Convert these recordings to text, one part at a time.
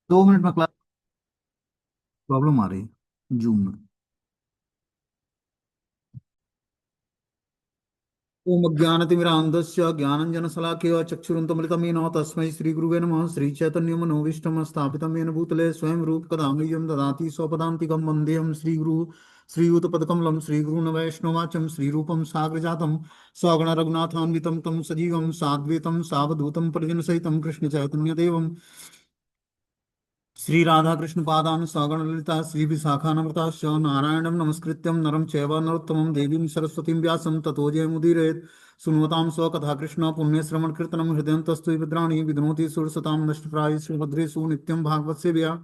2 minute में class problem आ रही है जूम में। ओम अज्ञानतिमिरान्धस्य ज्ञानञ्जनशलाकया चक्षुरुन्मिलितमेन तस्मै श्रीगुरुवे नमः। श्रीचैतन्यमनोभीष्टं स्थापितं येन भूतले स्वयं रूपकदा मह्यं ददाति स्वपदान्तिकं वन्देऽहं श्रीगुरु श्रीयुतपदकमलं श्रीगुरून् वैष्णवाचं श्रीरूपं साग्रजातं स्वगणरघुनाथान्वितं तं सजीवं साद्वैतं सावधूतं परिजनसहितं कृष्णचैतन्यदेवं श्री राधा कृष्ण पादान सगण ललिता श्री विशाखानमृताश्च नारायणं नमस्कृत्यं नरं चैव नरोत्तमं देवीं सरस्वतीं व्यासं ततो जयमुदीरयेत्। सुनवतां स्वकथा कृष्ण पुण्यश्रवण कीर्तनं हृदयन्तस्तु विद्राणि विद्नोति सुरसतां नष्टप्राय श्रीभद्रेषु नित्यं भागवत सेव्या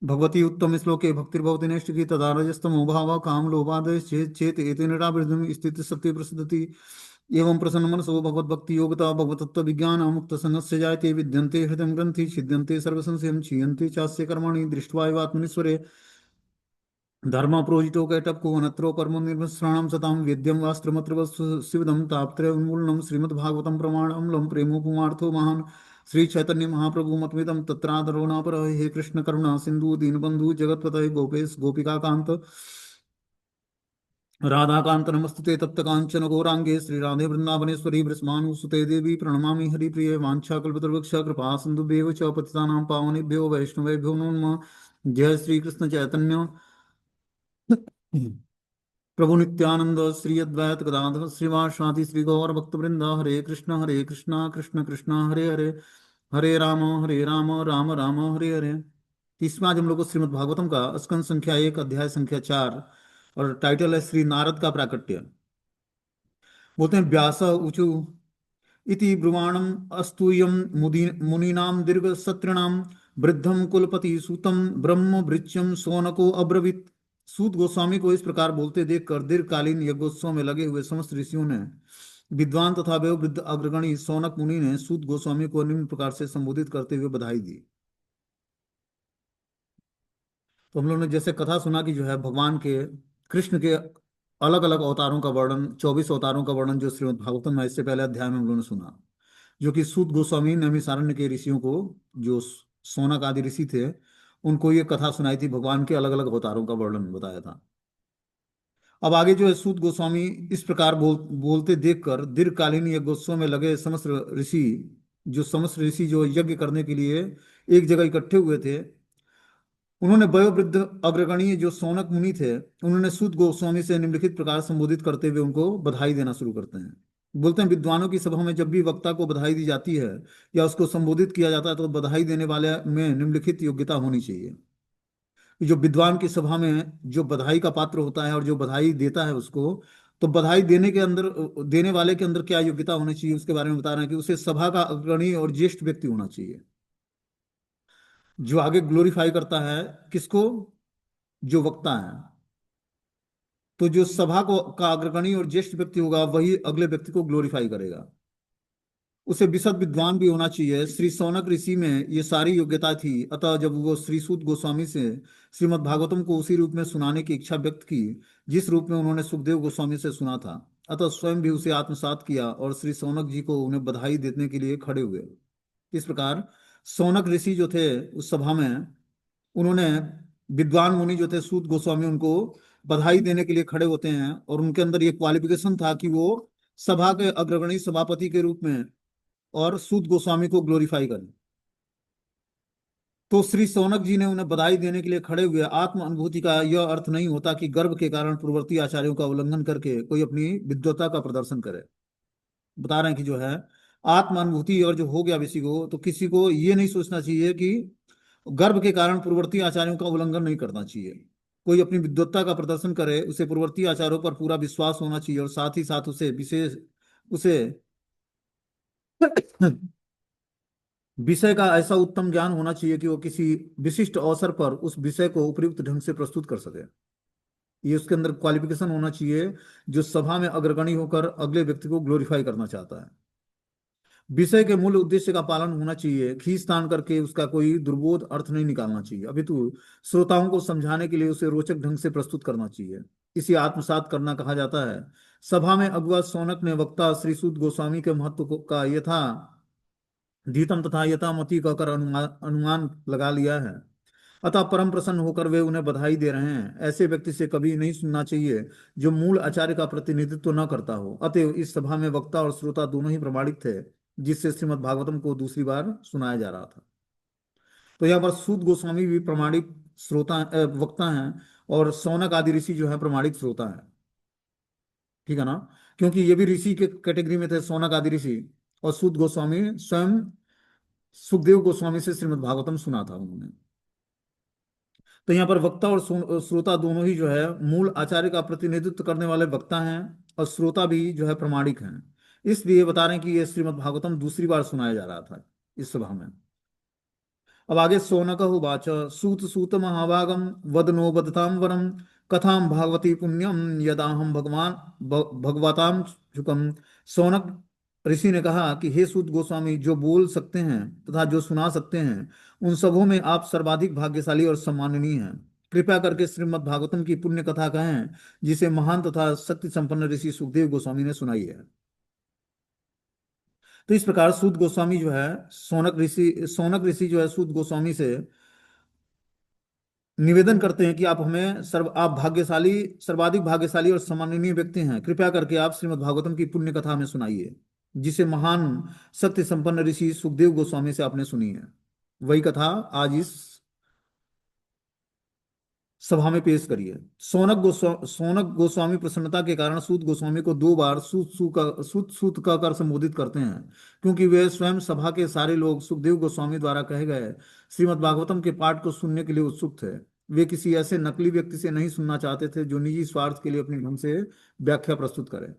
भगवती उत्तम श्लोके भक्तिर्भवति नैष्टिकी तदा रजस्तमो भाव काम लोभादय चेत एतेन निरावृतम स्थिति सत्य प्रसिद्धति एवं प्रसन्न मनसो भगवत भक्ति योगता भगवत तत्व विज्ञान मुक्त संगस्य जायते विद्यन्ते हृदय ग्रंथि छिद्यन्ते सर्व संशयं क्षीयन्ते चास्य कर्माणि दृष्ट्वा एव आत्मनीश्वरे धर्म प्रोजितो कैटपको अनत्रो परमो निर्मस्राणां सतां वेद्यं वास्त्रमत्र शिवदं तापत्रय उन्मूलनं श्रीमद्भागवतं प्रमाणमूलं प्रेमोपमार्थो महान् श्री चैतन्य महाप्रभु मतमिदं तत्रादरो न पर हे कृष्ण करुणा सिंधु दीनबंधु जगतपतये गोपेश गोपिका कांत राधाकांत नमस्तुते तप्त कांचन गौरांगे श्री राधे वृंदावनेश्वरी वृषभानुसुते देवी प्रणमामि हरिप्रिये वाञ्छाकल्पतरुवृक्ष कृपा सिन्धुभ्येव च पतितानां पावनेभ्यो वैष्णवेभ्यो नमो नमः। जय श्री कृष्ण चैतन्य प्रभु नित्यानंद श्री अद्वैत गदाधर श्रीवासादि श्री गौर भक्त वृंदा हरे कृष्णा कृष्ण कृष्णा हरे हरे हरे राम राम राम हरे हरे। तीसवा आज हम लोग को श्रीमद् भागवतम का स्कंद संख्या 1 अध्याय संख्या 4 और टाइटल है श्री नारद का प्राकट्य। बोलते हैं व्यास ऊचु इति ब्रुवाणम अस्तूयम मुनीनां दीर्घ सत्रिणां वृद्धम कुलपति सूतम ब्रह्म भृत्यम सोनको अब्रवीत। सूत गोस्वामी को इस प्रकार बोलते देखकर दीर्घकालीन यज्ञोत्सव में लगे हुए समस्त ऋषियों ने विद्वान तथा वयोवृद्ध अग्रगणी सौनक मुनि ने सूत गोस्वामी को निम्न प्रकार से संबोधित करते हुए बधाई दी। तो हम लोगों ने जैसे कथा सुना कि जो है भगवान के कृष्ण के अलग अलग अवतारों का वर्णन 24 अवतारों का वर्णन जो श्रीमद् भागवतम है, इससे पहले अध्याय में हम लोगों ने सुना, जो कि सूत गोस्वामी नैमिषारण्य के ऋषियों को, जो सौनक आदि ऋषि थे, उनको ये कथा सुनाई थी, भगवान के अलग अलग अवतारों का वर्णन बताया था। अब आगे जो है सूत गोस्वामी इस प्रकार बोलते देखकर दीर्घकालीन यज्ञोत्सव में लगे समस्त ऋषि, जो यज्ञ करने के लिए एक जगह इकट्ठे हुए थे, उन्होंने वयोवृद्ध अग्रगणीय जो सौनक मुनि थे, उन्होंने सूत गोस्वामी से निम्नलिखित प्रकार संबोधित करते हुए उनको बधाई देना शुरू करते हैं। बोलते हैं विद्वानों की सभा में जब भी वक्ता को बधाई दी जाती है या उसको संबोधित किया जाता है तो बधाई देने वाले में निम्नलिखित योग्यता होनी चाहिए। जो विद्वान की सभा में जो बधाई का पात्र होता है और जो बधाई देता है उसको, तो बधाई देने के अंदर, देने वाले के अंदर क्या योग्यता होनी चाहिए उसके बारे में बता रहे हैं कि उसे सभा का अग्रणी और ज्येष्ठ व्यक्ति होना चाहिए, जो आगे ग्लोरीफाई करता है किसको, जो वक्ता है। तो जो सभा को का अग्रगणी और ज्येष्ठ व्यक्ति होगा वही अगले व्यक्ति को ग्लोरीफाई करेगा। उसे विशद विद्वान भी होना चाहिए। श्री सौनक ऋषि में ये सारी योग्यता थी, अतः जब वो श्री सूत गोस्वामी से श्रीमद् भागवतम को उसी रूप में सुनाने की इच्छा व्यक्त की जिस रूप में उन्होंने सुखदेव गोस्वामी से सुना था, अतः स्वयं भी उसे आत्मसात किया और श्री सौनक जी को उन्हें बधाई देने के लिए खड़े हुए। इस प्रकार सौनक ऋषि जो थे उस सभा में, उन्होंने, विद्वान मुनि जो थे सूत गोस्वामी, उनको बधाई देने के लिए खड़े होते हैं और उनके अंदर ये क्वालिफिकेशन था कि वो सभा के अग्रगणी सभापति के रूप में और सूत गोस्वामी को ग्लोरीफाई करें। तो श्री सौनक जी ने उन्हें बधाई देने के लिए खड़े हुए। आत्म अनुभूति का यह अर्थ नहीं होता कि गर्व के कारण पूर्ववर्ती आचार्यों का उल्लंघन करके कोई अपनी विद्वता का प्रदर्शन करे। बता रहे हैं कि जो है आत्म अनुभूति और जो हो गया किसी को, तो किसी को ये नहीं सोचना चाहिए कि गर्व के कारण पूर्ववर्ती आचार्यों का उल्लंघन नहीं करना चाहिए। कोई अपनी विद्वत्ता का प्रदर्शन करे, उसे पूर्ववर्ती आचार्यों पर पूरा विश्वास होना चाहिए और साथ ही साथ उसे विशेष, उसे विषय का ऐसा उत्तम ज्ञान होना चाहिए कि वो किसी विशिष्ट अवसर पर उस विषय को उपयुक्त ढंग से प्रस्तुत कर सके। ये उसके अंदर क्वालिफिकेशन होना चाहिए जो सभा में अग्रगणी होकर अगले व्यक्ति को ग्लोरीफाई करना चाहता है। विषय के मूल उद्देश्य का पालन होना चाहिए, खींचतान करके उसका कोई दुर्बोध अर्थ नहीं निकालना चाहिए, अपितु श्रोताओं को समझाने के लिए उसे रोचक ढंग से प्रस्तुत करना चाहिए। इसे आत्मसात करना कहा जाता है। सभा में अगुआ सौनक ने वक्ता श्री सूत गोस्वामी के महत्व का यथा धीतम तथा यथामति कहकर अनुमान अनुमान लगा लिया है। अतः परम प्रसन्न होकर वे उन्हें बधाई दे रहे हैं। ऐसे व्यक्ति से कभी नहीं सुनना चाहिए जो मूल आचार्य का प्रतिनिधित्व न करता हो। अतएव इस सभा में वक्ता और श्रोता दोनों ही प्रमाणिक थे, जिससे श्रीमद् भागवतम को दूसरी बार सुनाया जा रहा था। तो यहाँ पर सूत गोस्वामी भी प्रमाणिक श्रोता वक्ता हैं, और सौनक आदि ऋषि जो है प्रमाणिक श्रोता हैं। ठीक है ना? क्योंकि ये भी ऋषि के कैटेगरी में थे, सौनक आदि ऋषि। और सूत गोस्वामी स्वयं सुखदेव गोस्वामी से श्रीमद् भागवतम सुना था उन्होंने। तो यहाँ पर वक्ता और श्रोता दोनों ही जो है मूल आचार्य का प्रतिनिधित्व करने वाले वक्ता हैं, और श्रोता भी जो है प्रमाणिक हैं। इसलिए बता रहे हैं कि ये श्रीमद् भागवतम दूसरी बार सुनाया जा रहा था इस सभा में। अब आगे शौनक उवाच सूत सूत महाभागम वदनो वदताम वरम कथाम भागवती पुण्यम यदाहम भगवान भगवताम शुकम। शौनक ऋषि ने कहा कि हे सूत गोस्वामी, जो बोल सकते हैं तथा जो सुना सकते हैं, उन सबों में आप सर्वाधिक भाग्यशाली और सम्माननीय हैं। कृपया करके श्रीमद् भागवतम की पुण्य कथा कहें, जिसे महान तथा शक्ति संपन्न ऋषि सुखदेव गोस्वामी ने सुनाई है। तो इस प्रकार सूत गोस्वामी जो है सौनक ऋषि जो है सूत गोस्वामी से निवेदन करते हैं कि आप भाग्यशाली, सर्वाधिक भाग्यशाली और सम्माननीय व्यक्ति हैं। कृपया करके आप श्रीमद् भागवतम की पुण्य कथा में सुनाइए, जिसे महान शक्ति संपन्न ऋषि सुखदेव गोस्वामी से आपने सुनी है। वही कथा आज इस सभा में पेश करिए। सोनक गोस्वामी प्रसन्नता के कारण सूत गोस्वामी को दो बार सूत सूत कहकर संबोधित करते हैं, क्योंकि वे स्वयं सभा के सारे लोग सुखदेव गोस्वामी द्वारा कहे गए श्रीमद् भागवतम के पाठ को सुनने के लिए उत्सुक थे। वे किसी ऐसे नकली व्यक्ति से नहीं सुनना चाहते थे जो निजी स्वार्थ के लिए अपने ढंग से व्याख्या प्रस्तुत करे।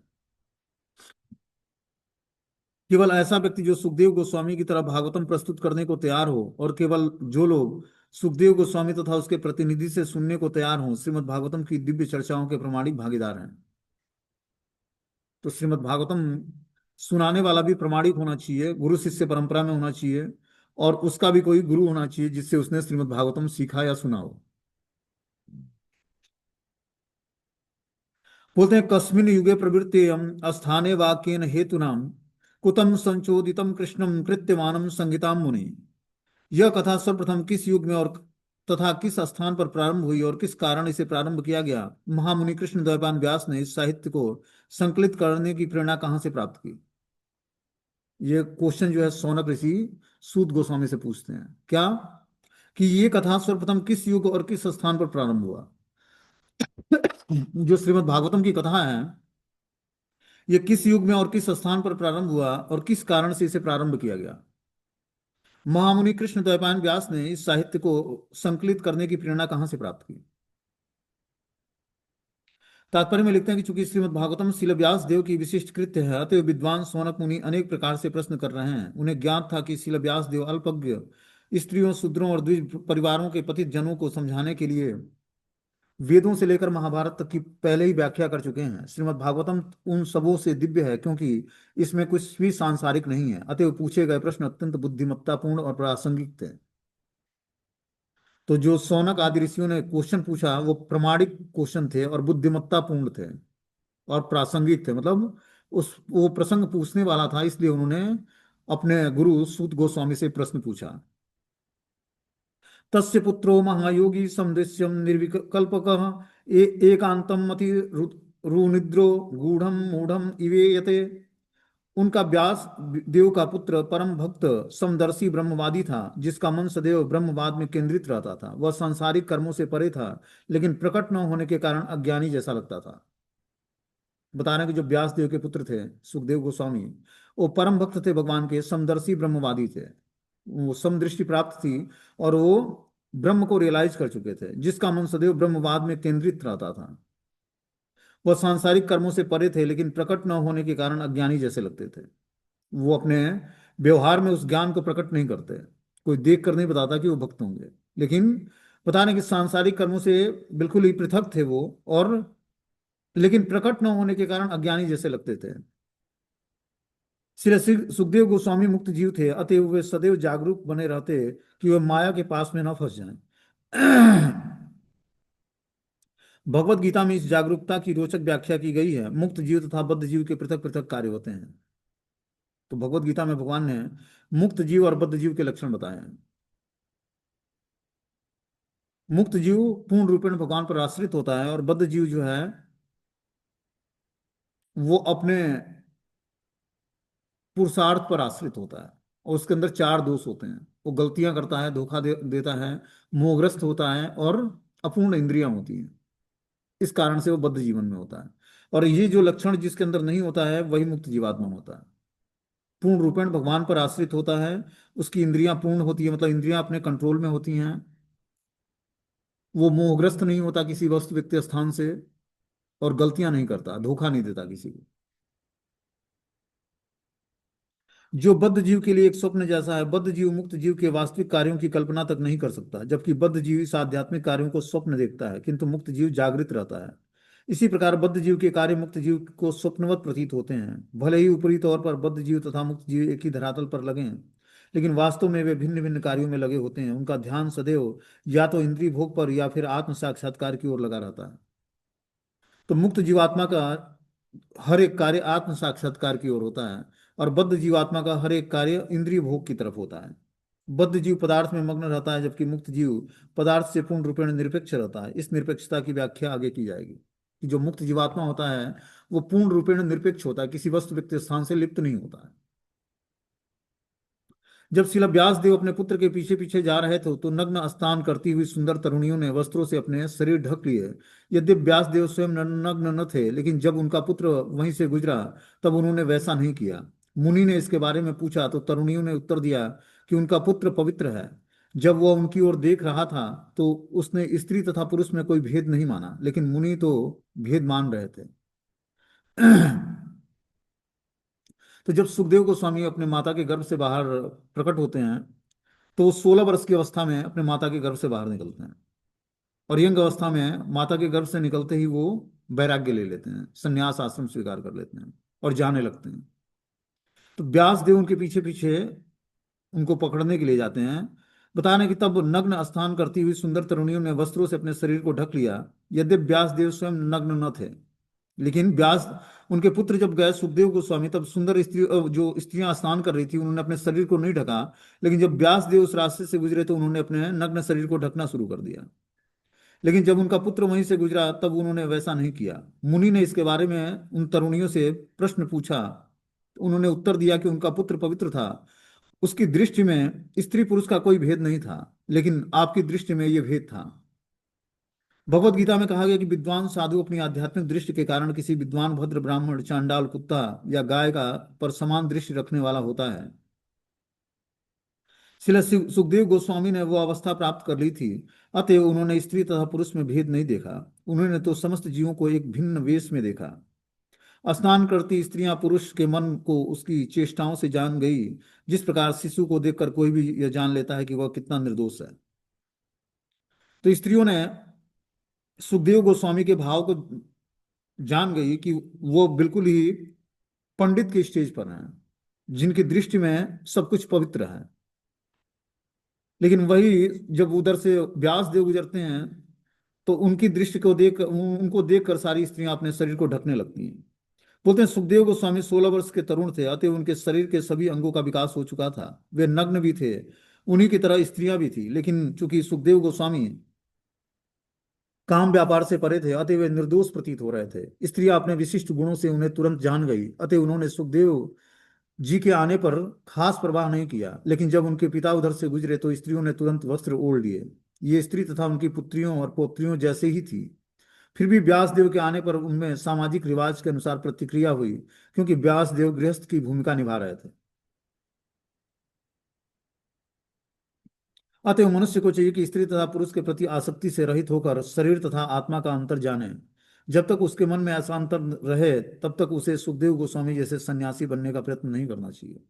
केवल ऐसा व्यक्ति जो सुखदेव गोस्वामी की तरह भागवतम प्रस्तुत करने को तैयार हो, और केवल जो लोग सुखदेव गोस्वामी तथा उसके प्रतिनिधि से सुनने को तैयार हों, श्रीमद् भागवतम की दिव्य चर्चाओं के प्रमाणिक भागीदार हैं। तो श्रीमद् भागवतम सुनाने वाला भी प्रमाणिक होना चाहिए, गुरु शिष्य परंपरा में होना चाहिए, और उसका भी कोई गुरु होना चाहिए जिससे उसने श्रीमद् भागवतम सीखा या सुना हो। बोलते हैं कस्मिन युगे प्रवृत्तेयम स्थाने वाक्येन हेतुनाम कुतम संचोदितम कृष्णम कृत्यमानम संगीताम मुनि। यह कथा सर्वप्रथम किस युग में और तथा किस स्थान पर प्रारंभ हुई और किस कारण इसे प्रारंभ किया गया? महामुनि कृष्ण द्वैपायन व्यास ने इस साहित्य को संकलित करने की प्रेरणा कहाँ से प्राप्त की? ये क्वेश्चन जो है सौनक ऋषि सूत गोस्वामी से पूछते हैं। क्या कि ये कथा सर्वप्रथम किस युग और किस स्थान पर प्रारंभ हुआ? जो श्रीमद् भागवतम की कथा है, ये किस युग में और किस स्थान पर प्रारंभ हुआ और किस कारण से इसे प्रारंभ किया गया? महामुनि कृष्ण द्वैपायन व्यास ने इस साहित्य को संकलित करने की प्रेरणा कहाँ से प्राप्त की? तात्पर्य में लिखते हैं कि चूंकि श्रीमद् भागवतम शील व्यास देव की विशिष्ट कृत्य है, अतएव विद्वान सौनक मुनि अनेक प्रकार से प्रश्न कर रहे हैं। उन्हें ज्ञात था कि शील व्यास देव अल्पज्ञ स्त्रियों, शूद्रों और द्विज परिवारों के पतित जनों को समझाने के लिए वेदों से लेकर महाभारत तक की पहले ही व्याख्या कर चुके हैं। श्रीमद् भागवतम उन सबों से दिव्य है, क्योंकि इसमें कुछ भी सांसारिक नहीं है। अतएव पूछे गए प्रश्न अत्यंत बुद्धिमत्तापूर्ण और प्रासंगिक थे। तो जो सौनक आदि ऋषियों ने क्वेश्चन पूछा वो प्रमाणिक क्वेश्चन थे और बुद्धिमत्तापूर्ण थे और प्रासंगिक थे। मतलब उस वो प्रसंग पूछने वाला था, इसलिए उन्होंने अपने गुरु सूत गोस्वामी से प्रश्न पूछा। तस्य पुत्रो महायोगी समदृश्यम निर्विकल्पकः एकांतम मति रुनिद्रो गूढ़म मूढ़म इवेयते। उनका व्यास देव का पुत्र परम भक्त समदर्शी ब्रह्मवादी था, जिसका मन सदैव ब्रह्मवाद में केंद्रित रहता था। वह सांसारिक कर्मों से परे था, लेकिन प्रकट न होने के कारण अज्ञानी जैसा लगता था। बता रहे हैं कि जो व्यास देव के पुत्र थे सुखदेव गोस्वामी, वो परम भक्त थे, भगवान के समदर्शी ब्रह्मवादी थे। वो समदृष्टि प्राप्त थी और वो ब्रह्म को रियलाइज कर चुके थे, जिसका मन सदैव ब्रह्मवाद में केंद्रित रहता था। वह सांसारिक कर्मों से परे थे, लेकिन प्रकट न होने के कारण अज्ञानी जैसे लगते थे। वो अपने व्यवहार में उस ज्ञान को प्रकट नहीं करते। कोई देख कर नहीं बताता कि वो भक्त होंगे, लेकिन पता नहीं कि सांसारिक कर्मों से बिल्कुल ही पृथक थे वो, और लेकिन प्रकट न होने के कारण अज्ञानी जैसे लगते थे। श्री सुखदेव गोस्वामी मुक्त जीव थे, अतएव वे सदैव जागरूक बने रहते कि वे माया के पास में न फंस जाएं। भगवत गीता में इस जागरूकता की रोचक व्याख्या की गई है। मुक्त जीव तथा बद्ध जीव के पृथक पृथक कार्य होते हैं। तो भगवत गीता में भगवान ने मुक्त जीव और बद्ध जीव के लक्षण बताए हैं। मुक्त जीव पूर्ण रूपेण भगवान पर आश्रित होता है, और बद्ध जीव जो है वो अपने पुरुषार्थ पर आश्रित होता है। और उसके अंदर चार दोष होते हैं, वो गलतियां करता है, देता है, मोहग्रस्त होता है, और अपूर्ण इंद्रियां होती हैं। इस कारण से वो बद्ध जीवन में होता है। और ये जो लक्षण जिसके अंदर नहीं होता है वही मुक्त जीवात्मा में होता है। पूर्ण रूपेण भगवान पर आश्रित होता है, उसकी इंद्रियां पूर्ण होती है, मतलब इंद्रियां अपने कंट्रोल में होती हैं, वो मोहग्रस्त नहीं होता किसी वस्तु व्यक्ति स्थान से, और गलतियां नहीं करता, धोखा नहीं देता किसी को। जो बद्ध जीव के लिए एक स्वप्न जैसा है, बद्ध जीव मुक्त जीव के वास्तविक कार्यों की कल्पना तक नहीं कर सकता, जबकि बद्ध जीव इस आध्यात्मिक कार्यों को स्वप्न देखता है, किंतु मुक्त जीव जागृत रहता है। इसी प्रकार बद्ध जीव के कार्य मुक्त जीव को स्वप्नवत प्रतीत होते हैं। भले ही ऊपरी तौर पर बद्ध जीव तथा मुक्त जीव एक ही धरातल पर लगे हैं, लेकिन वास्तव में वे भिन्न भिन्न कार्यों में लगे होते हैं। उनका ध्यान सदैव या तो इंद्रिय भोग पर या फिर आत्म साक्षात्कार की ओर लगा रहता है। तो मुक्त जीवात्मा का हर एक कार्य आत्म साक्षात्कार की ओर होता है, और बद्ध जीवात्मा का हर एक कार्य इंद्रिय भोग की तरफ होता है। बद्ध जीव पदार्थ में मग्न रहता है, जबकि मुक्त जीव पदार्थ से पूर्ण रूपेण निरपेक्ष रहता है। इस निरपेक्षता की व्याख्या आगे की जाएगी कि जो मुक्त जीवात्मा होता है वो पूर्ण रूपेण निरपेक्ष होता है, किसी वस्तु व्यक्ति स्थान से लिप्त नहीं होता है। जब शिला व्यास देव अपने पुत्र के पीछे पीछे जा रहे थे, तो नग्न स्नान करती हुई सुंदर तरुणियों ने वस्त्रों से अपने शरीर ढक लिए। यद्यपि व्यास देव स्वयं नग्न न थे, लेकिन जब उनका पुत्र वहीं से गुजरा तब उन्होंने वैसा नहीं किया। मुनि ने इसके बारे में पूछा तो तरुणियों ने उत्तर दिया कि उनका पुत्र पवित्र है। जब वह उनकी ओर देख रहा था तो उसने स्त्री तथा पुरुष में कोई भेद नहीं माना, लेकिन मुनि तो भेद मान रहे थे। तो जब सुखदेव गोस्वामी अपने माता के गर्भ से बाहर प्रकट होते हैं, तो वो 16 वर्ष की अवस्था में अपने माता के गर्भ से बाहर निकलते हैं, और यंग अवस्था में माता के गर्भ से निकलते ही वो वैराग्य ले लेते हैं, संन्यास आश्रम स्वीकार कर लेते हैं और जाने लगते हैं। तो व्यास देव उनके पीछे पीछे उनको पकड़ने के लिए जाते हैं। बताने कि तब नग्न स्नान करती हुई सुंदर तरुणियों ने वस्त्रों से अपने शरीर को ढक लिया। यद्यपि व्यास देव स्वयं नग्न न थे, लेकिन व्यास उनके पुत्र जब गए सुखदेव गोस्वामी, तब सुंदर स्त्री जो स्त्रियां स्नान कर रही थी उन्होंने अपने शरीर को नहीं ढका। लेकिन जब व्यास देव उस रास्ते से गुजरे तो उन्होंने अपने नग्न शरीर को ढकना शुरू कर दिया। लेकिन जब उनका पुत्र वहीं से गुजरा तब उन्होंने वैसा नहीं किया। मुनि ने इसके बारे में उन तरुणियों से प्रश्न पूछा, तो उन्होंने उत्तर दिया कि उनका पुत्र पवित्र था, उसकी दृष्टि में स्त्री पुरुष का कोई भेद नहीं था, लेकिन आपकी दृष्टि में यह भेद था। भगवत गीता में कहा गया कि विद्वान साधु अपनी आध्यात्मिक दृष्टि के कारण किसी विद्वान भद्र ब्राह्मण चांडाल कुत्ता या गाय का पर समान दृष्टि रखने वाला होता है। श्रील सुखदेव गोस्वामी ने वो अवस्था प्राप्त कर ली थी, अतएव उन्होंने स्त्री तथा पुरुष में भेद नहीं देखा। उन्होंने तो समस्त जीवों को एक भिन्न वेश में देखा। स्नान करती स्त्रियां पुरुष के मन को उसकी चेष्टाओं से जान गई, जिस प्रकार शिशु को देखकर कोई भी यह जान लेता है कि वह कितना निर्दोष है। तो स्त्रियों ने सुखदेव गोस्वामी के भाव को जान गई कि वो बिल्कुल ही पंडित के स्टेज पर हैं, जिनकी दृष्टि में सब कुछ पवित्र है। लेकिन वही जब उधर से व्यास देव गुजरते हैं तो उनकी दृष्टि को उनको देखकर सारी स्त्रियां अपने शरीर को ढकने लगती हैं। बोलते हैं सुखदेव गोस्वामी 16 वर्ष के तरुण थे, अतः उनके शरीर के सभी अंगों का विकास हो चुका था। वे नग्न भी थे, उन्हीं की तरह स्त्रियां भी थी, लेकिन चूंकि सुखदेव गोस्वामी काम व्यापार से परे थे अतः वे निर्दोष प्रतीत हो रहे थे। स्त्रियां अपने विशिष्ट गुणों से उन्हें तुरंत जान गई, अतः उन्होंने सुखदेव जी के आने पर खास प्रवाह नहीं किया। लेकिन जब उनके पिता उधर से गुजरे तो स्त्रियों ने तुरंत वस्त्र ओढ़ लिए। ये स्त्री तथा उनकी पुत्रियों और पौत्रियों जैसे ही थी। फिर भी व्यास देव के आने पर उनमें सामाजिक रिवाज के अनुसार प्रतिक्रिया हुई, क्योंकि व्यास देव गृहस्थ की भूमिका निभा रहे थे। अतः मनुष्य को चाहिए कि स्त्री तथा पुरुष के प्रति आसक्ति से रहित होकर शरीर तथा आत्मा का अंतर जाने। जब तक उसके मन में ऐसा अंतर रहे तब तक उसे सुखदेव गोस्वामी जैसे सन्यासी बनने का प्रयत्न नहीं करना चाहिए।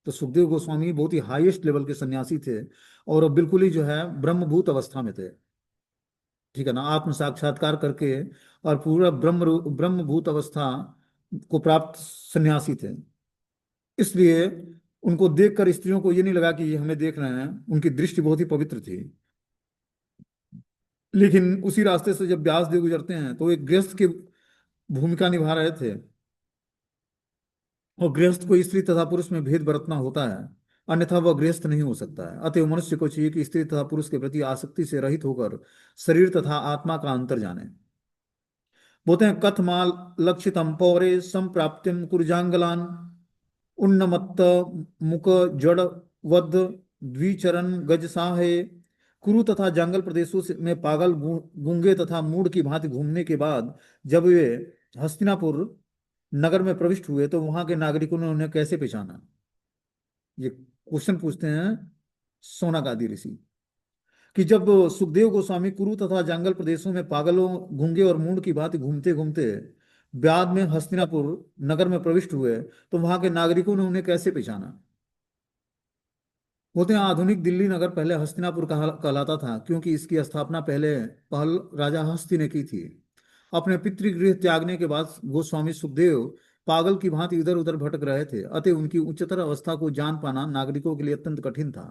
तो सुखदेव गोस्वामी बहुत ही हाईएस्ट लेवल के सन्यासी थे, और बिल्कुल ही जो है ब्रह्मभूत अवस्था में थे। ठीक है ना, आत्म साक्षात्कार करके और पूरा ब्रह्मभूत अवस्था को प्राप्त सन्यासी थे। इसलिए उनको देखकर स्त्रियों को ये नहीं लगा कि ये हमें देख रहे हैं, उनकी दृष्टि बहुत ही पवित्र थी। लेकिन उसी रास्ते से जब व्यास देव गुजरते हैं तो एक गृहस्थ की भूमिका निभा रहे थे, और गृहस्थ को स्त्री तथा पुरुष में भेद बरतना होता है, अन्यथा वह गृहस्थ नहीं हो सकता है। अतएव मनुष्य को चाहिए कि स्त्री तथा पुरुष के प्रति आसक्ति से रहित होकर शरीर तथा आत्मा का अंतर जाने। बोलते हैं, कथमाल लक्षितम पौरे संप्राप्तिम कुरजांगलान उन्नमत्त मुक जड़ वध द्विचरण गजसाहे। कुरु तथा जंगल प्रदेशों में पागल गूंगे तथा मूढ़ की भांति घूमने के बाद जब वे हस्तिनापुर नगर में प्रविष्ट हुए तो वहां के नागरिकों ने उन्हें कैसे पहचाना? ये क्वेश्चन पूछते हैं सोनागादी ऋषि कि जब सुखदेव गोस्वामी कुरु तथा जंगल प्रदेशों में पागलों गूंगे और मूढ़ की भांति घूमते घूमते बाद में हस्तिनापुर नगर में प्रविष्ट हुए तो वहां के नागरिकों ने उन्हें कैसे पहचाना? बोलते हैं, आधुनिक दिल्ली नगर पहले हस्तिनापुर कहलाता था, क्योंकि इसकी स्थापना पहले पहल राजा हस्ती ने की थी। अपने पितृगृह त्यागने के बाद गोस्वामी सुखदेव पागल की भांति इधर उधर भटक रहे थे, अतः उनकी उच्चतर अवस्था को जान पाना नागरिकों के लिए अत्यंत कठिन था।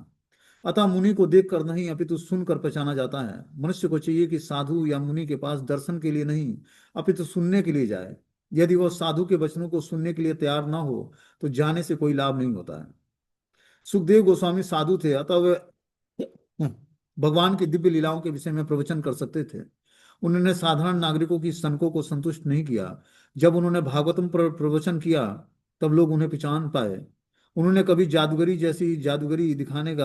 अतः मुनि को देखकर नहीं अपितु सुनकर पहचाना जाता है। मनुष्य को चाहिए कि साधु या मुनि के पास दर्शन के लिए नहीं अपितु सुनने के लिए जाए। यदि वह साधु के वचनों को सुनने के लिए तैयार न हो तो जाने से कोई लाभ नहीं होता है। सुखदेव गोस्वामी साधु थे, अतः वे भगवान की दिव्य लीलाओं के विषय में प्रवचन कर सकते थे। उन्होंने साधारण नागरिकों की सनकों को संतुष्ट नहीं किया। जब उन्होंने भागवतम पर प्रवचन किया तब लोग उन्हें पहचान पाए। उन्होंने कभी जादूगर जैसी जादूगरी दिखाने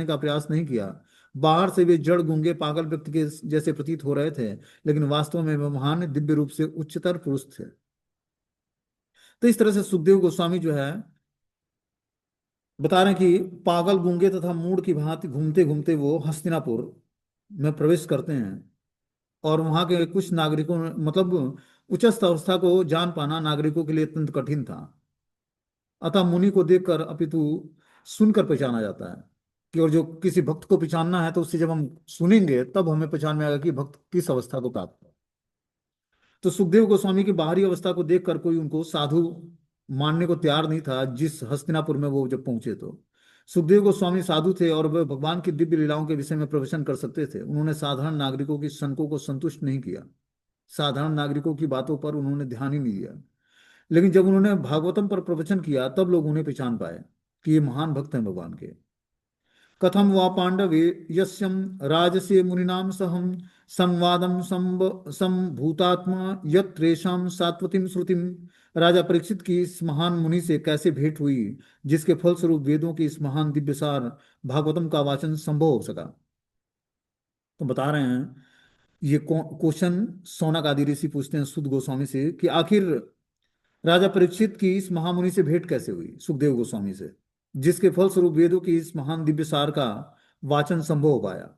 का प्रयास नहीं किया। बाहर से वे जड़ गूंगे पागल व्यक्ति के जैसे प्रतीत हो रहे थे, लेकिन वास्तव में वे महान दिव्य रूप से उच्चतर पुरुष थे। तो इस तरह से सुखदेव गोस्वामी जो है बता रहे हैं कि पागल गूंगे तथा मूढ़ की भांति घूमते घूमते वो हस्तिनापुर में प्रवेश करते हैं। और वहां के कुछ नागरिकों ने मतलब उच्चस्थ अवस्था को जान पाना नागरिकों के लिए अत्यंत कठिन था। अतः मुनि को देखकर अपितु सुनकर पहचाना जाता है कि, और जो किसी भक्त को पहचानना है तो उससे जब हम सुनेंगे तब हमें पहचान में आएगा कि भक्त किस अवस्था को प्राप्त है। तो सुखदेव गोस्वामी की बाहरी अवस्था को देखकर कोई उनको साधु मानने को तैयार नहीं था। जिस हस्तिनापुर में वो जब पहुंचे तो सुखदेव गोस्वामी साधु थे और वे भगवान की दिव्य लीलाओं के विषय में प्रवचन कर सकते थे। उन्होंने साधारण नागरिकों की शंकों को संतुष्ट नहीं किया। साधारण नागरिकों की बातों पर उन्होंने ध्यान ही नहीं दिया। लेकिन जब उन्होंने भागवतम पर प्रवचन किया तब लोग उन्हें पहचान पाए कि ये महान भक्त हैं भगवान के। कथम वा पांडवे यस्यम राजसे मुनिनाम सहम संवादम संभूतात्मा यत्रेषाम सात्वतीम श्रुतिम। राजा परीक्षित की इस महान मुनि से कैसे भेंट हुई जिसके फलस्वरूप वेदों की इस महान दिव्यसार भागवतम का वाचन संभव हो सका? तो बता रहे हैं, ये क्वेश्चन सौनक आदि ऋषि पूछते हैं सुद गोस्वामी से कि आखिर राजा परीक्षित की इस महामुनि से भेंट कैसे हुई सुखदेव गोस्वामी से, जिसके फलस्वरूप वेदों की इस महान दिव्य सार का वाचन संभव हो पाया।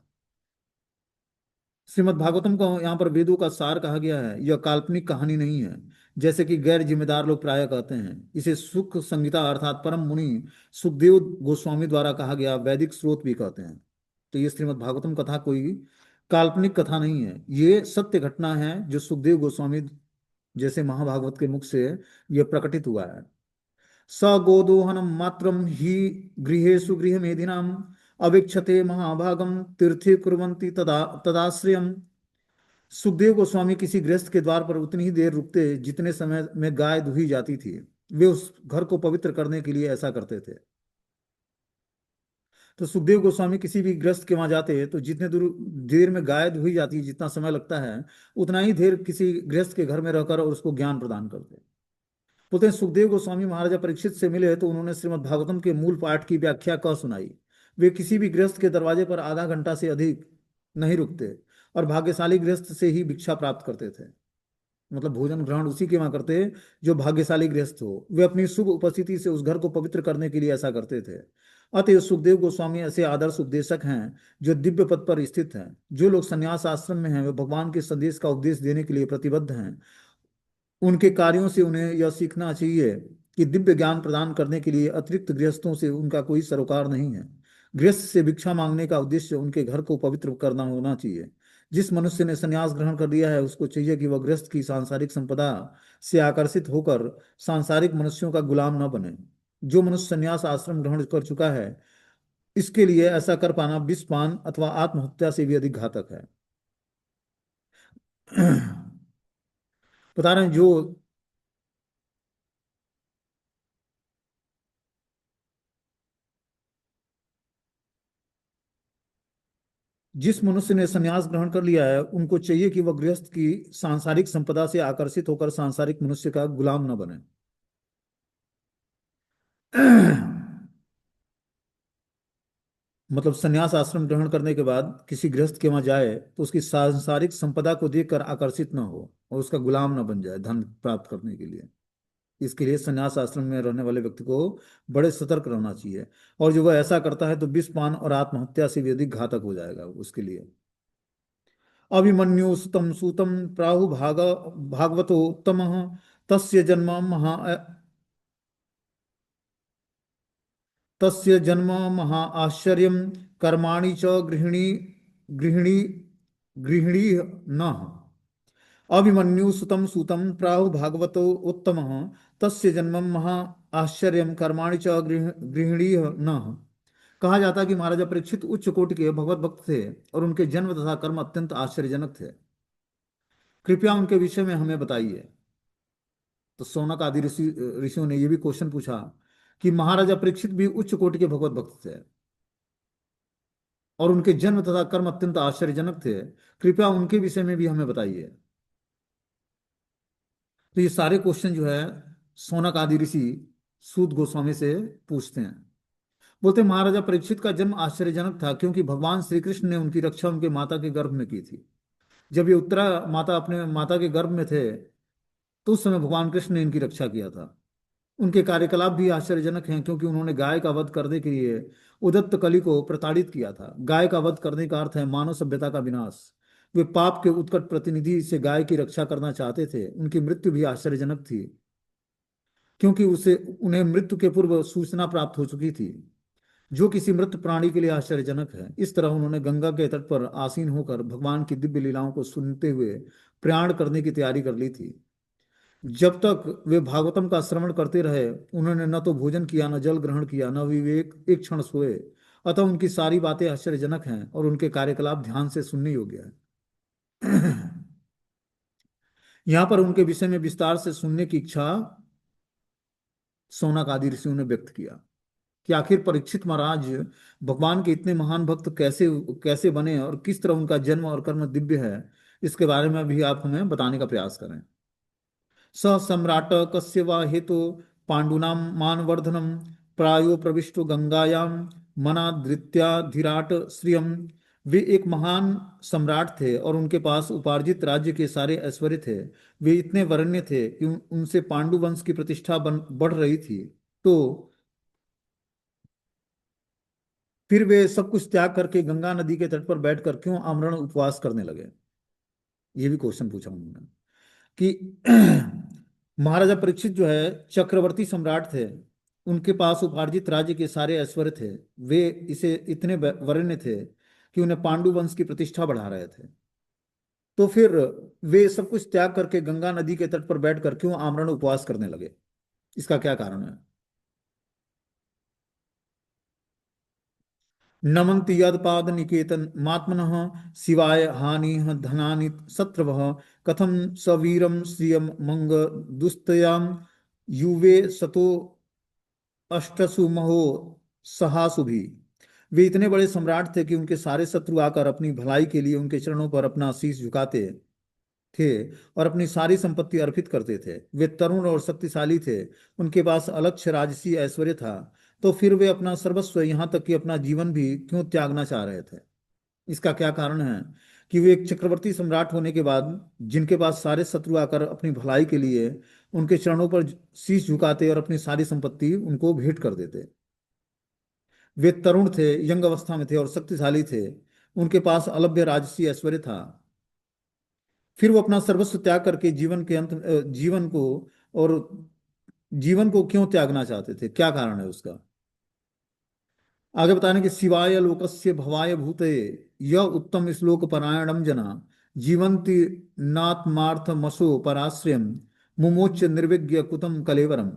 श्रीमद् भागवतम को यहाँ पर वेदों का सार कहा गया है। यह काल्पनिक कहानी नहीं है जैसे कि गैर जिम्मेदार लोग प्राय कहते हैं। इसे सुख संहिता अर्थात परम मुनि सुखदेव गोस्वामी द्वारा कहा गया वैदिक स्रोत भी कहते हैं। तो ये श्रीमद् भागवतम कथा कोई काल्पनिक कथा नहीं है, ये सत्य घटना है जो सुखदेव गोस्वामी जैसे महाभागवत के मुख से यह प्रकटित हुआ है। स गोदोहनम मात्रम ही गृहेषु गृहमेधिनाम अवीक्षते महाभागम तीर्थे कुर्वन्ति तदाश्रयम्। सुखदेव गोस्वामी किसी गृहस्थ के द्वार पर उतनी ही देर रुकते जितने समय में गाय दुही जाती थी। वे उस घर को पवित्र करने के लिए ऐसा करते थे। तो सुखदेव गोस्वामी किसी भी गृहस्थ के वहां जाते तो जितने दूर देर में गाय दुही जाती जितना समय लगता है उतना ही देर किसी गृहस्थ के घर में रहकर और उसको ज्ञान प्रदान करते। बोलते हैं, सुखदेव गोस्वामी महाराजा परीक्षित से मिले तो उन्होंने श्रीमद् भागवतम के मूल पाठ की व्याख्या कह सुनाई। वे किसी भी गृहस्थ के दरवाजे पर आधा घंटा से अधिक नहीं रुकते और भाग्यशाली गृहस्थ से ही भिक्षा प्राप्त करते थे। मतलब भोजन ग्रहण उसी के वहां करते जो भाग्यशाली गृहस्थ हो। वे अपनी शुभ उपस्थिति से उस घर को पवित्र करने के लिए ऐसा करते थे। अतः सुखदेव गोस्वामी ऐसे आदर्श उपदेशक हैं जो दिव्य पद पर स्थित हैं। जो लोग संन्यास आश्रम में हैं वे भगवान के संदेश का उपदेश देने के लिए प्रतिबद्ध हैं। उनके कार्यों से उन्हें यह सीखना चाहिए कि दिव्य ज्ञान प्रदान करने के लिए अतिरिक्त गृहस्थों से उनका कोई सरोकार नहीं है। गृहस्थ से भिक्षा मांगने का उद्देश्य उनके घर को पवित्र करना होना चाहिए। जिस मनुष्य ने संन्यास ग्रहण कर लिया है उसको चाहिए कि वह गृहस्थ की सांसारिक संपदा से आकर्षित होकर सांसारिक मनुष्यों का गुलाम न बने। जो मनुष्य संन्यास आश्रम ग्रहण कर चुका है इसके लिए ऐसा कर पाना विषपान अथवा आत्महत्या से भी अधिक घातक है। बता रहे हैं, जो जिस मनुष्य ने संन्यास ग्रहण कर लिया है उनको चाहिए कि वह गृहस्थ की सांसारिक संपदा से आकर्षित होकर सांसारिक मनुष्य का गुलाम न बने। मतलब संन्यास आश्रम ग्रहण करने के बाद किसी गृहस्थ के वहां जाए तो उसकी सांसारिक संपदा को देखकर आकर्षित न हो और उसका गुलाम न बन जाए धन प्राप्त करने के लिए। इसके लिए संन्यास आश्रम में रहने वाले व्यक्ति को बड़े सतर्क रहना चाहिए। और जो वह ऐसा करता है तो विष पान और आत्महत्या से भी अधिक घातक हो जाएगा उसके लिए। अभिमन्यु सुतम सूतम प्राहु भागवतो उत्तम तस्य जन्म महा तस्य जन्म महा आश्चर्य कर्माणि च गृहिणी गृहिणी न। अभिमन्यु सुतम सूतम प्राहु भागवतो उत्तम तस्य जन्म महा आश्चर्य कर्माणि च गृहिणी न। कहा जाता है कि महाराजा परीक्षित उच्च कोटि के भगवत भक्त थे और उनके जन्म तथा कर्म अत्यंत आश्चर्यजनक थे। कृपया उनके विषय में हमें बताइए। तो शौनक आदि ऋषियों ने यह भी क्वेश्चन पूछा कि महाराजा परीक्षित भी उच्च कोटि के भगवत भक्त थे और उनके जन्म तथा कर्म अत्यंत आश्चर्यजनक थे। कृपया उनके विषय में भी हमें बताइए। तो ये सारे क्वेश्चन जो है शौनक आदि ऋषि सूत गोस्वामी से पूछते हैं। बोलते हैं, महाराजा परीक्षित का जन्म आश्चर्यजनक था क्योंकि भगवान श्री कृष्ण ने उनकी रक्षा उनके माता के गर्भ में की थी। जब ये उत्तरा माता अपने माता के गर्भ में थे तो उस समय भगवान कृष्ण ने इनकी रक्षा किया था। उनके कार्यकलाप भी आश्चर्यजनक हैं क्योंकि उन्होंने गाय का वध करने के लिए उदत्त कली को प्रताड़ित किया था। गाय का वध करने का अर्थ है मानव सभ्यता का विनाश। वे पाप के उत्कट प्रतिनिधि से गाय की रक्षा करना चाहते थे। उनकी मृत्यु भी आश्चर्यजनक थी क्योंकि उसे उन्हें मृत्यु के पूर्व सूचना प्राप्त हो चुकी थी, जो किसी मृत प्राणी के लिए आश्चर्यजनक है। इस तरह उन्होंने गंगा के तट पर आसीन होकर भगवान की दिव्य लीलाओं को सुनते हुए प्रयाण करने की तैयारी कर ली थी। जब तक वे भागवतम का श्रवण करते रहे उन्होंने न तो भोजन किया, न जल ग्रहण किया, न विवेक एक क्षण सोए। अतः उनकी सारी बातें आश्चर्यजनक हैं और उनके कार्यकलाप ध्यान से सुनने योग्य है। यहाँ पर उनके विषय में विस्तार से सुनने की इच्छा शौनक आदि ऋषियों ने व्यक्त किया कि आखिर परीक्षित महाराज भगवान के इतने महान भक्त कैसे कैसे बने और किस तरह उनका जन्म और कर्म दिव्य है, इसके बारे में भी आप हमें बताने का प्रयास करें। स सम्राट कस्य वा हेतु पांडुनां मानवर्धनम प्रायो प्रविष्टो गंगायाम मनादृत्याधिराट श्रियम। वे एक महान सम्राट थे और उनके पास उपार्जित राज्य के सारे ऐश्वर्य थे। वे इतने वरेण्य थे कि उनसे पांडु वंश की प्रतिष्ठा बढ़ रही थी। तो फिर वे सब कुछ त्याग करके गंगा नदी के तट पर बैठकर क्यों आमरण उपवास करने लगे। ये भी क्वेश्चन पूछा उन्होंने कि महाराजा परीक्षित जो है चक्रवर्ती सम्राट थे। उनके पास उपार्जित राज्य के सारे ऐश्वर्य थे। वे इसे इतने वरेण्य थे कि उन्हें पांडु वंश की प्रतिष्ठा बढ़ा रहे थे। तो फिर वे सब कुछ त्याग करके गंगा नदी के तट पर बैठकर क्यों आमरण उपवास करने लगे, इसका क्या कारण है। नमन्ति यदपाद निकेतन मात्मनः शिवाय हानि धनानि शत्रवः कथम सवीरम श्रियम मंग दुस्तयाम युवे सतो अष्टसु महो सहासु भी। वे इतने बड़े सम्राट थे कि उनके सारे शत्रु आकर अपनी भलाई के लिए उनके चरणों पर अपना शीश झुकाते थे और अपनी सारी संपत्ति अर्पित करते थे। वे तरुण और शक्तिशाली थे। उनके पास अलक्ष्य राजसी ऐश्वर्य था। तो फिर वे अपना सर्वस्व यहाँ तक कि अपना जीवन भी क्यों त्यागना चाह रहे थे। इसका क्या कारण है कि वे एक चक्रवर्ती सम्राट होने के बाद जिनके पास सारे शत्रु आकर अपनी भलाई के लिए उनके चरणों पर शीश झुकाते और अपनी सारी संपत्ति उनको भेंट कर देते। वे तरुण थे, यंग अवस्था में थे और शक्तिशाली थे। उनके पास अलभ्य राजसी ऐश्वर्य था। फिर वो अपना सर्वस्व त्याग करके और जीवन को क्यों त्यागना चाहते थे, क्या कारण है उसका। आगे बताने कि शिवाय लोकस्य भवाय भूते यह उत्तम श्लोक परायणम जना जीवंति नात्मार्थ मसो पराश्रयम मुमोच्च निर्विज्ञ कुतम कलेवरम।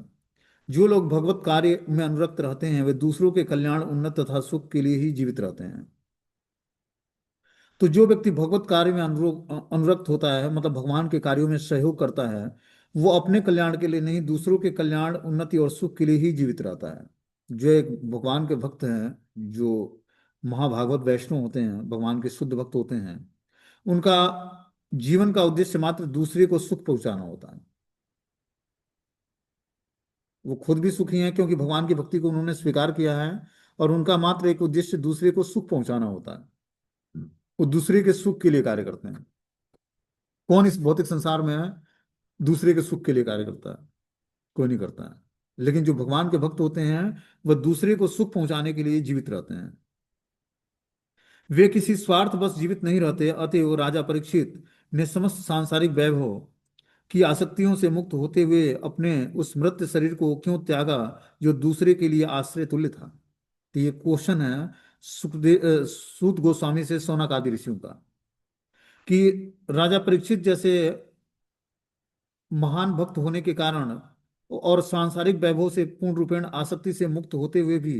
जो लोग भगवत कार्य में अनुरक्त रहते हैं वे दूसरों के कल्याण, उन्नत तथा सुख के लिए ही जीवित रहते हैं। तो जो व्यक्ति भगवत कार्य में अनुरक्त होता है, मतलब भगवान के कार्यों में सहयोग करता है, वो अपने कल्याण के लिए नहीं दूसरों के कल्याण, उन्नति और सुख के लिए ही जीवित रहता है। जो एक भगवान के भक्त हैं, जो महाभागवत वैष्णव होते हैं, भगवान के शुद्ध भक्त होते हैं, उनका जीवन का उद्देश्य मात्र दूसरे को सुख पहुंचाना होता है। वो खुद भी सुखी हैं क्योंकि भगवान की भक्ति को उन्होंने स्वीकार किया है, और उनका मात्र एक उद्देश्य दूसरे को सुख पहुंचाना होता है। वो दूसरे के सुख के लिए कार्य करते हैं। कौन इस भौतिक संसार में दूसरे के सुख के लिए कार्य करता है? कोई नहीं करता है। लेकिन जो भगवान के भक्त होते हैं, वह दूसरे को सुख पहुंचाने के लिए जीवित रहते हैं। वे किसी स्वार्थ बस जीवित नहीं रहते। अतएव राजा परीक्षित ने समस्त सांसारिक वैभव की आसक्तियों से मुक्त होते हुए अपने उस मृत शरीर को क्यों त्यागा, जो दूसरे के लिए आश्रय तुल्य था? तो ये क्वेश्चन है सूत गोस्वामी से शौनक आदि ऋषियों का, कि राजा परीक्षित जैसे महान भक्त होने के कारण और सांसारिक वैभव से पूर्ण रूपेण आसक्ति से मुक्त होते हुए भी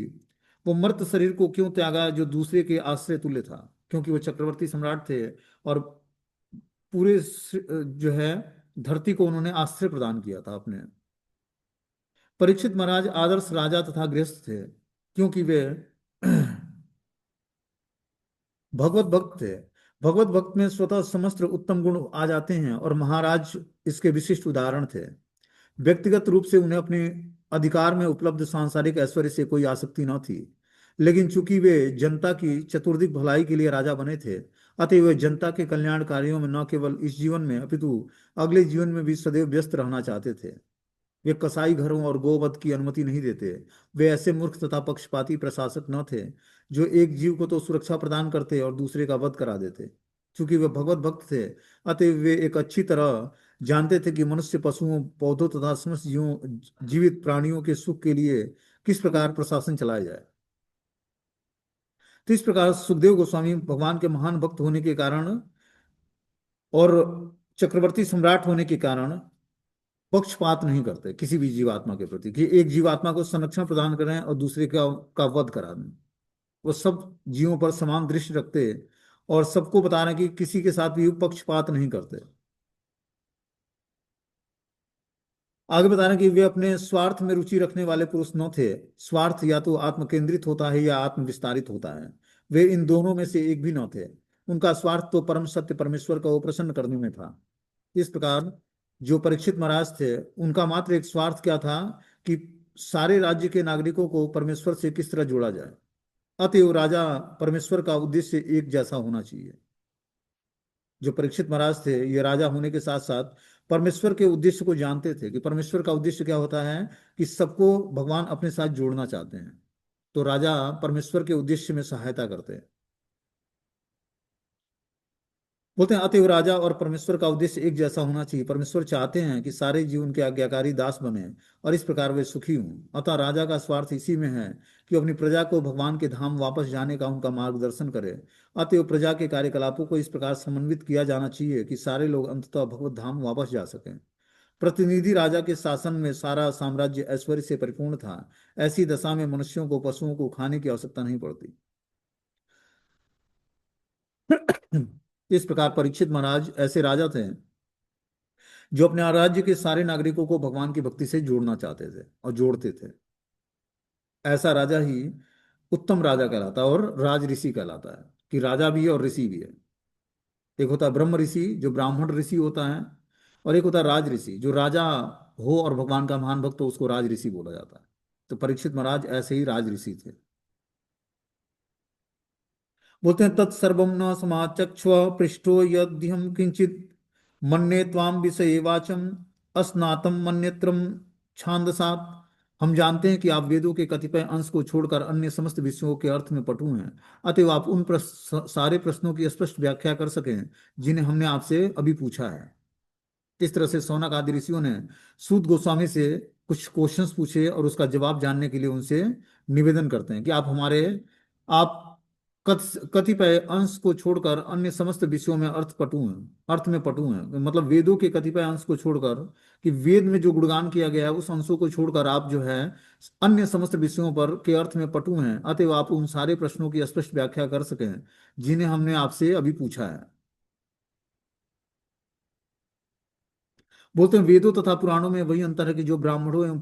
वो मर्त शरीर को क्यों त्यागा, जो दूसरे के आश्रय तुल्य था? क्योंकि वो चक्रवर्ती सम्राट थे, और पूरे जो है धरती को उन्होंने आश्रय प्रदान किया था अपने। परीक्षित महाराज आदर्श राजा तथा गृहस्थ थे, क्योंकि वे भगवत भक्त थे। भगवत भक्त में स्वतः समस्त उत्तम गुण आ जाते हैं, और महाराज इसके विशिष्ट उदाहरण थे। व्यक्तिगत रूप से उन्हें अपने अधिकार में उपलब्ध सांसारिक ऐश्वर्य से कोई आसक्ति न थी, लेकिन चूंकि वे जनता की चतुर्दिक भलाई के लिए राजा बने थे, अतः वे जनता के कल्याण कार्यों में न केवल इस जीवन में अपितु अगले जीवन में भी सदैव व्यस्त रहना चाहते थे। वे कसाई घरों और गोवध की अनुमति नहीं देते। वे ऐसे मूर्ख तथा पक्षपाती प्रशासक न थे जो एक जीव को तो सुरक्षा प्रदान करते और दूसरे का वध करा देते। क्योंकि वे भगवत भक्त थे, अतः वे एक अच्छी तरह जानते थे कि मनुष्य, पशुओं, पौधों तथा समस्त जीवों जीवित प्राणियों के सुख के लिए किस प्रकार प्रशासन चलाया जाए। तो इस प्रकार सुखदेव गोस्वामी भगवान के महान भक्त होने के कारण और चक्रवर्ती सम्राट होने के कारण पक्षपात नहीं करते किसी भी जीवात्मा के प्रति, कि एक जीवात्मा को संरक्षण प्रदान करें और दूसरे का वध करा दें। वो सब जीवों पर समान दृष्टि रखते, और सबको बता रहे हैं कि किसी के साथ भी पक्षपात नहीं करते। आगे बता रहे हैं कि वे अपने स्वार्थ में रुचि रखने वाले पुरुष न थे। स्वार्थ या तो आत्म केंद्रित होता है या आत्म विस्तारित होता है। वे इन दोनों में से एक भी न थे। उनका स्वार्थ तो परम सत्य परमेश्वर को प्रसन्न करने में था। इस प्रकार जो परीक्षित महाराज थे, उनका मात्र एक स्वार्थ क्या था, कि सारे राज्य के नागरिकों को परमेश्वर से किस तरह जोड़ा जाए। अतएव राजा परमेश्वर का उद्देश्य एक जैसा होना चाहिए। जो परीक्षित महाराज थे, ये राजा होने के साथ साथ परमेश्वर के उद्देश्य को जानते थे, कि परमेश्वर का उद्देश्य क्या होता है, कि सबको भगवान अपने साथ जोड़ना चाहते हैं। तो राजा परमेश्वर के उद्देश्य में सहायता करते हैं। बोलते हैं अतएव राजा और परमेश्वर का उद्देश्य एक जैसा होना चाहिए। परमेश्वर चाहते हैं कि सारे जीव उनके आज्ञाकारी दास बने, और इस प्रकार वे सुखी हों। अतः राजा का स्वार्थ इसी में है कि अपनी प्रजा को भगवान के धाम वापस जाने का उनका मार्गदर्शन करे। अतएव प्रजा के कार्यकलापों को इस प्रकार समन्वित किया जाना चाहिए कि सारे लोग अंततः भगवत धाम वापस जा सकें। प्रतिनिधि राजा के शासन में सारा साम्राज्य ऐश्वर्य से परिपूर्ण था। ऐसी दशा में मनुष्यों को, पशुओं को खाने की आवश्यकता नहीं पड़ती। इस प्रकार परीक्षित महाराज ऐसे राजा थे जो अपने राज्य के सारे नागरिकों को भगवान की भक्ति से जोड़ना चाहते थे और जोड़ते थे। ऐसा राजा ही उत्तम राजा कहलाता है और राज ऋषि कहलाता है, कि राजा भी है और ऋषि भी है। एक होता है ब्रह्म ऋषि, जो ब्राह्मण ऋषि होता है, और एक होता है राज ऋषि, जो राजा हो और भगवान का महान भक्त हो, उसको राज ऋषि बोला जाता है। तो परीक्षित महाराज ऐसे ही राज ऋषि थे। बोलते हैं तत्सर्वम न समाचक्ष्व पृष्ठो यद्यम किंचित मन्ये त्वाम विषये वाचम अस्नातम मन्यत्रम छांदसात। हम जानते हैं कि आप वेदों के कतिपय अंश को छोड़कर अन्य समस्त विषयों के अर्थ में पटु हैं। अतएव आप उन सारे प्रश्नों की स्पष्ट व्याख्या कर सकें जिन्हें हमने आपसे अभी पूछा है। इस तरह से सौनक आदि ऋषियों ने सूत गोस्वामी से कुछ क्वेश्चंस पूछे, और उसका जवाब जानने के लिए उनसे निवेदन करते हैं कि आप कतिपय अंश को छोड़कर अन्य समस्त विषयों में अर्थ में पटु हैं। मतलब वेदों के कतिपय अंश को छोड़कर, कि वेद में जो गुणगान किया गया है उस अंशों को छोड़कर आप जो है अन्य समस्त विषयों पर के अर्थ में पटु हैं। अतएव आप उन सारे प्रश्नों की स्पष्ट व्याख्या कर सकें जिन्हें हमने आपसे अभी पूछा है। बोलते हैं वेदों तथा पुराणों में वही अंतर है कि जो ब्राह्मणों एवं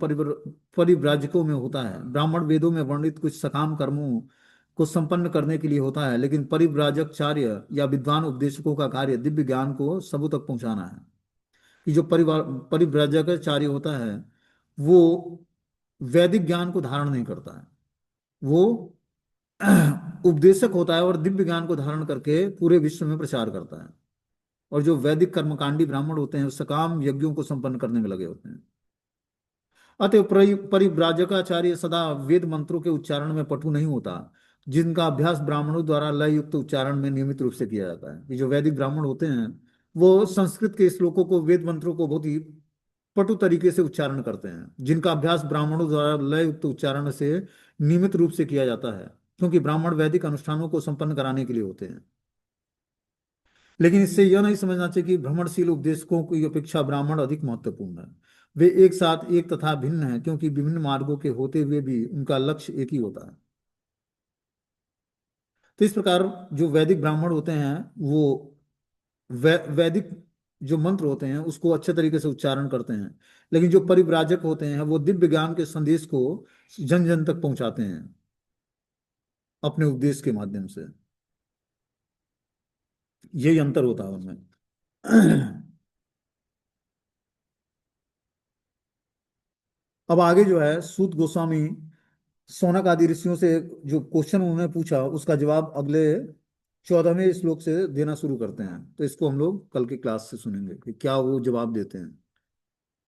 परिव्राजकों में होता है। ब्राह्मण वेदों में वर्णित कुछ सकाम कर्मों को संपन्न करने के लिए होता है, लेकिन परिव्राजकाचार्य या विद्वान उपदेशकों का कार्य दिव्य ज्ञान को सबों तक पहुंचाना है। कि जो परिव्राजकाचार्य होता है वो वैदिक ज्ञान को धारण नहीं करता है, वो उपदेशक होता है और दिव्य ज्ञान को धारण करके पूरे विश्व में प्रचार करता है। और जो वैदिक कर्मकांडी ब्राह्मण होते हैं वो सकाम यज्ञों को संपन्न करने में लगे होते हैं। अतः परिव्राजकाचार्य सदा वेद मंत्रों के उच्चारण में पटु नहीं होता, जिनका अभ्यास ब्राह्मणों द्वारा लय युक्त उच्चारण में नियमित रूप से किया जाता है। ये जो वैदिक ब्राह्मण होते हैं वो संस्कृत के श्लोकों को, वेद मंत्रों को बहुत ही पटु तरीके से उच्चारण करते हैं, जिनका अभ्यास ब्राह्मणों द्वारा लय युक्त उच्चारण से नियमित रूप से किया जाता है, क्योंकि ब्राह्मण वैदिक अनुष्ठानों को संपन्न कराने के लिए होते हैं। लेकिन इससे यह नहीं समझना चाहिए कि भ्रमणशील उपदेशकों की अपेक्षा ब्राह्मण अधिक महत्वपूर्ण है। वे एक साथ एक तथा भिन्न हैं, क्योंकि विभिन्न मार्गों के होते हुए भी उनका लक्ष्य एक ही होता है। तो इस प्रकार जो वैदिक ब्राह्मण होते हैं वो वैदिक जो मंत्र होते हैं उसको अच्छे तरीके से उच्चारण करते हैं, लेकिन जो परिव्राजक होते हैं वो दिव्य ज्ञान के संदेश को जन जन तक पहुंचाते हैं अपने उपदेश के माध्यम से। यही अंतर होता है उनमें। अब आगे जो है सूत गोस्वामी सौनक आदि ऋषियों से जो क्वेश्चन उन्होंने पूछा उसका जवाब अगले 14वें श्लोक से देना शुरू करते हैं। तो इसको हम लोग कल की क्लास से सुनेंगे कि क्या वो जवाब देते हैं।